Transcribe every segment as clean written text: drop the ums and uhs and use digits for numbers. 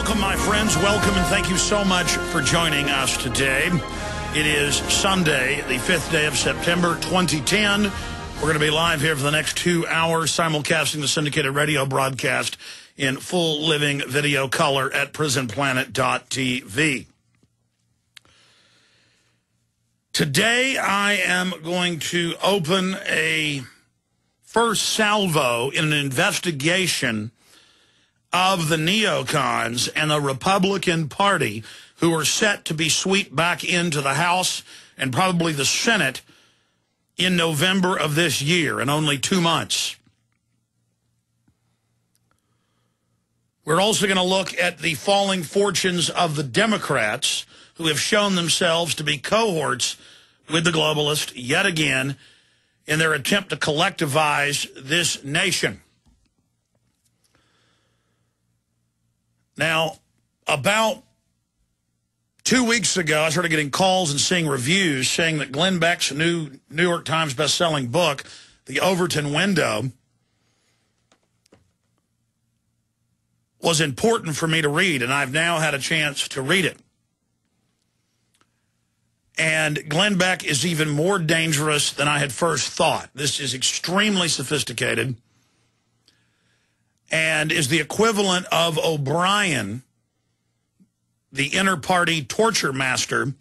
Welcome, my friends. Welcome, and thank you so much for joining us today. It is Sunday, the 5th day of September, 2010. We're going to be live here for the next 2 hours, simulcasting the syndicated radio broadcast in full living video color at prisonplanet.tv. Today, I am going to open a first salvo in an investigation of the neocons and the Republican Party who are set to be swept back into the House and probably the Senate in November of this year, in only 2 months. We're also going to look at the falling fortunes of the Democrats, who have shown themselves to be cohorts with the globalists yet again in their attempt to collectivize this nation. Now, about 2 weeks ago, I started getting calls and seeing reviews saying that Glenn Beck's new New York Times best-selling book, The Overton Window, was important for me to read, and I've now had a chance to read it. And Glenn Beck is even more dangerous than I had first thought. This is extremely sophisticated and is the equivalent of O'Brien, the inter-party torture master,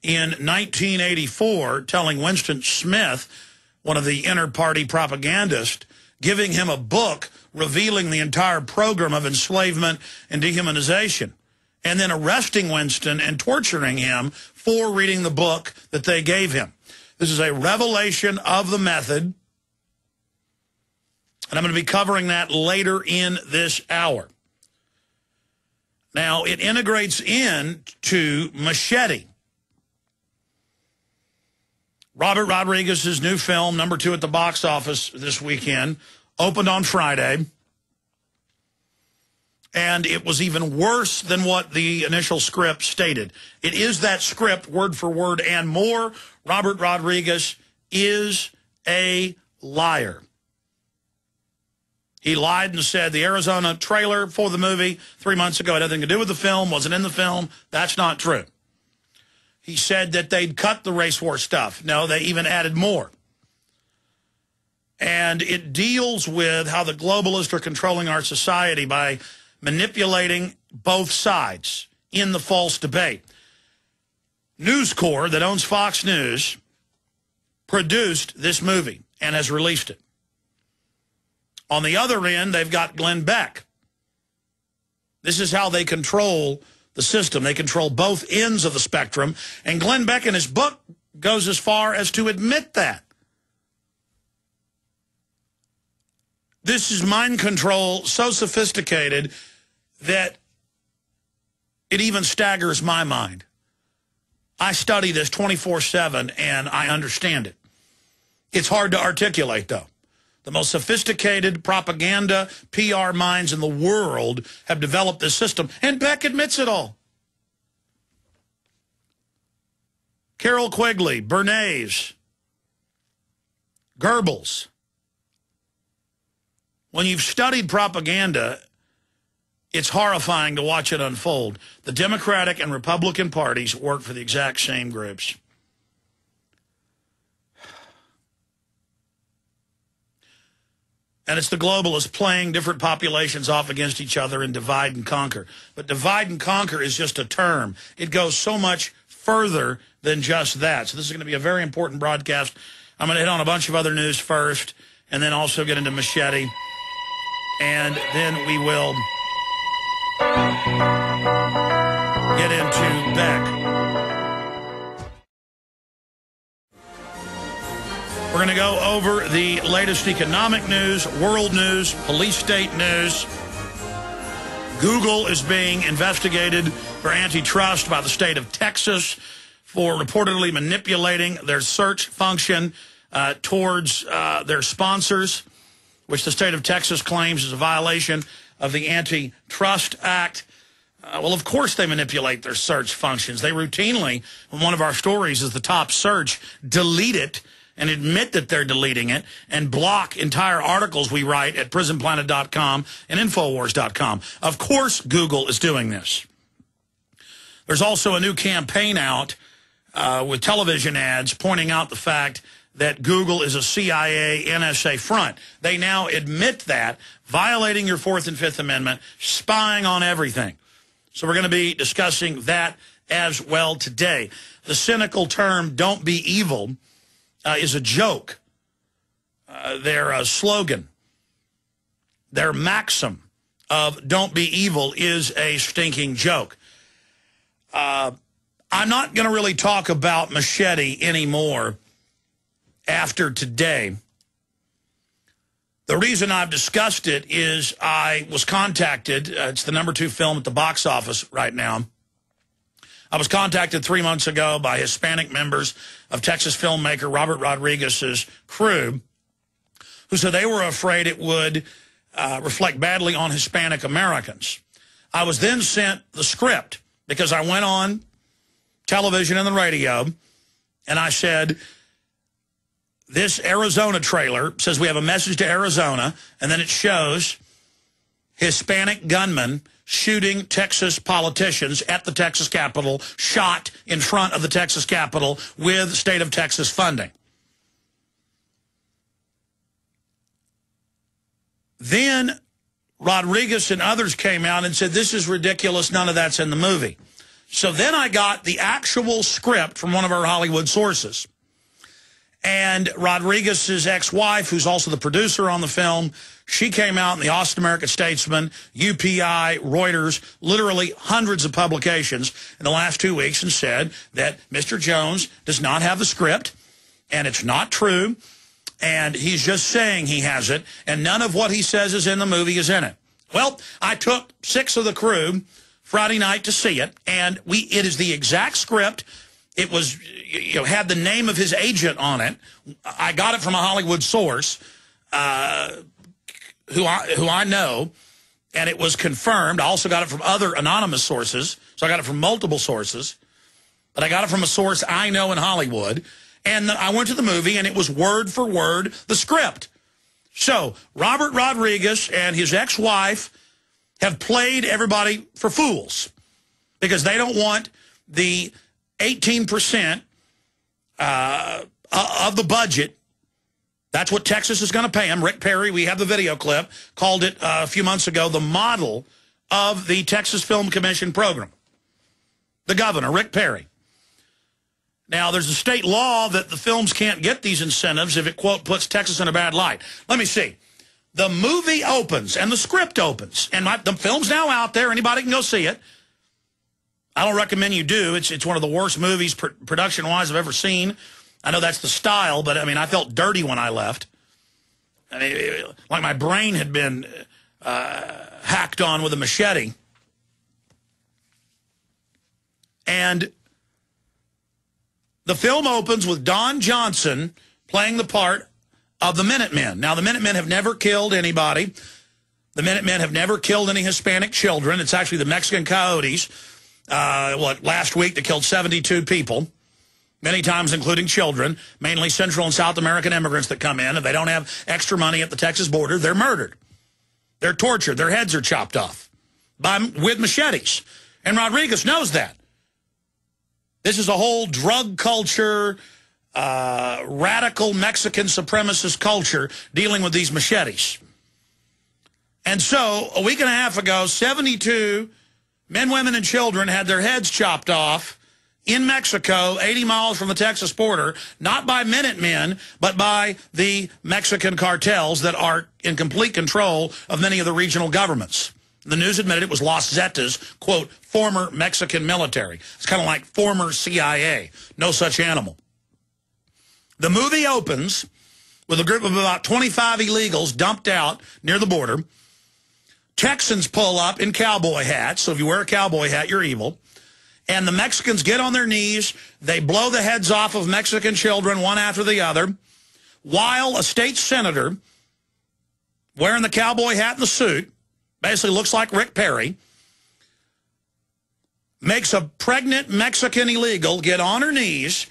in 1984, telling Winston Smith, one of the inter-party propagandists, giving him a book revealing the entire program of enslavement and dehumanization, and then arresting Winston and torturing him for reading the book that they gave him. This is a revelation of the method, and I'm going to be covering that later in this hour. Now, it integrates into Machete, Robert Rodriguez's new film, #2 at the box office this weekend, opened on Friday. And it was even worse than what the initial script stated. It is that script, word for word, and more. Robert Rodriguez is a liar. He lied and said the Arizona trailer for the movie 3 months ago had nothing to do with the film, wasn't in the film. That's not true. He said that they'd cut the race war stuff. No, they even added more. And it deals with how the globalists are controlling our society by manipulating both sides in the false debate. News Corp, that owns Fox News, produced this movie and has released it. On the other end, they've got Glenn Beck. This is how they control the system. They control both ends of the spectrum, and Glenn Beck in his book goes as far as to admit that. This is mind control so sophisticated that it even staggers my mind. I study this 24/7, and I understand it. It's hard to articulate, though. The most sophisticated propaganda PR minds in the world have developed this system, and Beck admits it all. Carol Quigley, Bernays, Goebbels. When you've studied propaganda, it's horrifying to watch it unfold. The Democratic and Republican parties work for the exact same groups. And it's the globalists playing different populations off against each other and divide and conquer. But divide and conquer is just a term. It goes so much further than just that. So this is going to be a very important broadcast. I'm going to hit on a bunch of other news first, and then also get into Machete. And then we will get into Beck. We're going to go over the latest economic news, world news, police state news. Google is being investigated for antitrust by the state of Texas for reportedly manipulating their search function towards their sponsors, which the state of Texas claims is a violation of the Antitrust Act. Well, of course they manipulate their search functions. They routinely, when one of our stories is the top search, delete it and admit that they're deleting it and block entire articles we write at prisonplanet.com and infowars.com. Of course Google is doing this. There's also a new campaign out with television ads pointing out the fact that Google is a CIA, NSA front. They now admit that, violating your Fourth and Fifth Amendment, spying on everything. So we're going to be discussing that as well today. The cynical term, "don't be evil," is a joke. Their slogan, their maxim of "don't be evil" is a stinking joke. I'm not going to really talk about Machete anymore after today. The reason I've discussed it is I was contacted. It's the #2 film at the box office right now. I was contacted 3 months ago by Hispanic members of Texas filmmaker Robert Rodriguez's crew, who said they were afraid it would reflect badly on Hispanic Americans. I was then sent the script because I went on television and the radio, and I said, this Arizona trailer says we have a message to Arizona, and then it shows Hispanic gunmen shooting Texas politicians at the Texas Capitol, shot in front of the Texas Capitol with state of Texas funding. Then Rodriguez and others came out and said, this is ridiculous, none of that's in the movie. So then I got the actual script from one of our Hollywood sources. And Rodriguez's ex-wife, who's also the producer on the film, she came out in the Austin American-Statesman, UPI, Reuters, literally hundreds of publications in the last 2 weeks, and said that Mr. Jones does not have the script, and it's not true, and he's just saying he has it, and none of what he says is in the movie is in it. Well, I took 6 of the crew Friday night to see it, and it is the exact script. It was, had the name of his agent on it. I got it from a Hollywood source who I know, and it was confirmed. I also got it from other anonymous sources, so I got it from multiple sources. But I got it from a source I know in Hollywood, and I went to the movie, and it was word for word the script. So Robert Rodriguez and his ex-wife have played everybody for fools because they don't want the 18% of the budget. That's what Texas is going to pay him. Rick Perry, we have the video clip, called it a few months ago the model of the Texas Film Commission program. The governor, Rick Perry. Now, there's a state law that the films can't get these incentives if it, quote, puts Texas in a bad light. Let me see. The movie opens and the script opens. And the film's now out there. Anybody can go see it. I don't recommend you do. It's one of the worst movies production-wise I've ever seen. I know that's the style, but, I mean, I felt dirty when I left. I mean, like my brain had been hacked on with a machete. And the film opens with Don Johnson playing the part of the Minutemen. Now, the Minutemen have never killed anybody. The Minutemen have never killed any Hispanic children. It's actually the Mexican Coyotes. Last week they killed 72 people, many times including children, mainly Central and South American immigrants that come in. If they don't have extra money at the Texas border, they're murdered. They're tortured. Their heads are chopped off with machetes. And Rodriguez knows that. This is a whole drug culture, radical Mexican supremacist culture dealing with these machetes. And so, a week and a half ago, 72 men, women, and children had their heads chopped off in Mexico, 80 miles from the Texas border, not by Minutemen, but by the Mexican cartels that are in complete control of many of the regional governments. The news admitted it was Los Zetas, quote, former Mexican military. It's kind of like former CIA. No such animal. The movie opens with a group of about 25 illegals dumped out near the border. Texans pull up in cowboy hats, so if you wear a cowboy hat, you're evil. And the Mexicans get on their knees. They blow the heads off of Mexican children one after the other, while a state senator wearing the cowboy hat and the suit, basically looks like Rick Perry, makes a pregnant Mexican illegal get on her knees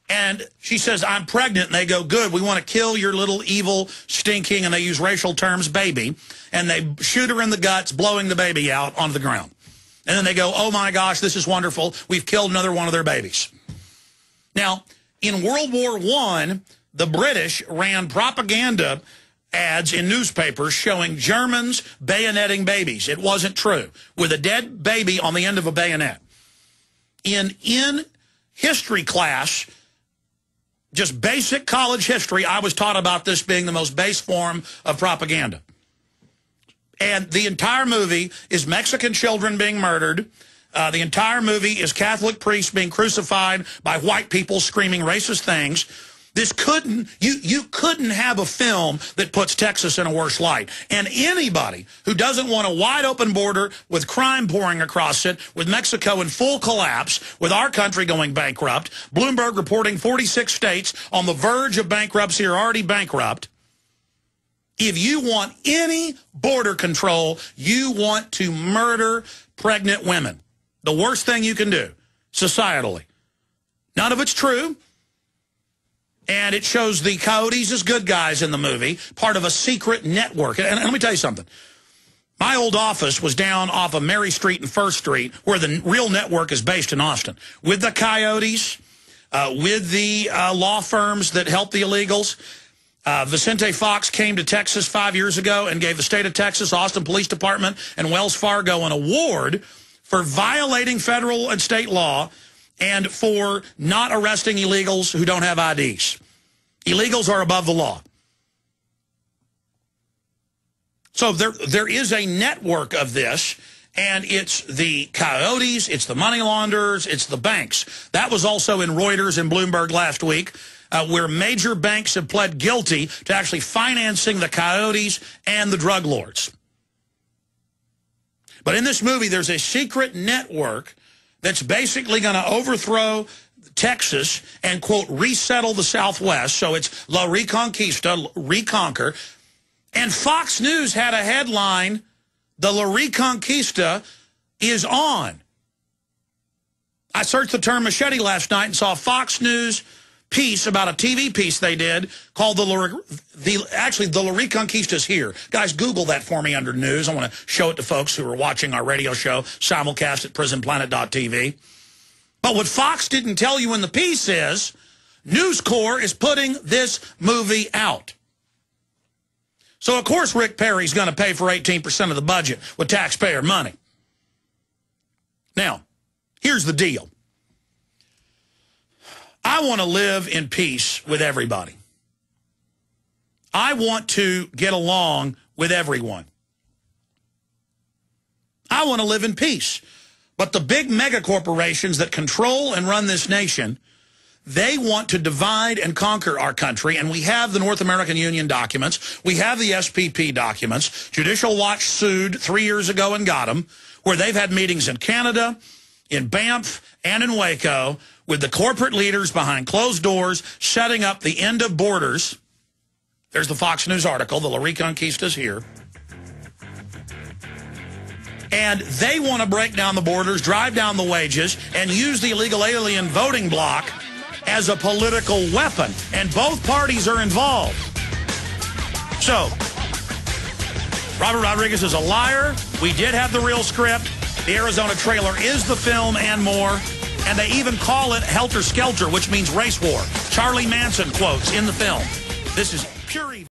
And she says, I'm pregnant. And they go, good, we want to kill your little evil, stinking, and they use racial terms, baby. And they shoot her in the guts, blowing the baby out onto the ground. And then they go, oh, my gosh, this is wonderful. We've killed another one of their babies. Now, in World War I, the British ran propaganda ads in newspapers showing Germans bayoneting babies. It wasn't true, with a dead baby on the end of a bayonet. In history class, just basic college history, I was taught about this being the most base form of propaganda. And the entire movie is Mexican children being murdered. The entire movie is Catholic priests being crucified by white people screaming racist things. This couldn't, you couldn't have a film that puts Texas in a worse light. And anybody who doesn't want a wide open border with crime pouring across it, with Mexico in full collapse, with our country going bankrupt, Bloomberg reporting 46 states on the verge of bankruptcy or already bankrupt. If you want any border control, you want to murder pregnant women. The worst thing you can do, societally. None of it's true. And it shows the coyotes as good guys in the movie, part of a secret network. And let me tell you something. My old office was down off of Mary Street and First Street, where the real network is based in Austin, with the coyotes, with the law firms that help the illegals. Vicente Fox came to Texas 5 years ago and gave the state of Texas, Austin Police Department, and Wells Fargo an award for violating federal and state law and for not arresting illegals who don't have IDs. Illegals are above the law. So there is a network of this, and it's the coyotes, it's the money launderers, it's the banks. That was also in Reuters and Bloomberg last week, where major banks have pled guilty to actually financing the coyotes and the drug lords. But in this movie, there's a secret network that's basically going to overthrow Texas and, quote, resettle the Southwest. So it's La Reconquista, reconquer. And Fox News had a headline, the La Reconquista is on. I searched the term machete last night and saw a Fox News piece about a TV piece they did called actually the La Reconquista's here. Guys, Google that for me under news. I want to show it to folks who are watching our radio show, simulcast at prisonplanet.tv. But what Fox didn't tell you in the piece is News Corps is putting this movie out. So, of course, Rick Perry's going to pay for 18% of the budget with taxpayer money. Now, here's the deal. I want to live in peace with everybody. I want to get along with everyone. I want to live in peace. But the big mega corporations that control and run this nation, they want to divide and conquer our country. And we have the North American Union documents. We have the SPP documents. Judicial Watch sued 3 years ago and got them, where they've had meetings in Canada, in Banff, and in Waco, with the corporate leaders behind closed doors, setting up the end of borders. There's the Fox News article, the La Reconquista's here. And they want to break down the borders, drive down the wages, and use the illegal alien voting bloc as a political weapon. And both parties are involved. So, Robert Rodriguez is a liar. We did have the real script. The Arizona trailer is the film and more. And they even call it Helter Skelter, which means race war. Charlie Manson quotes in the film. This is pure evil.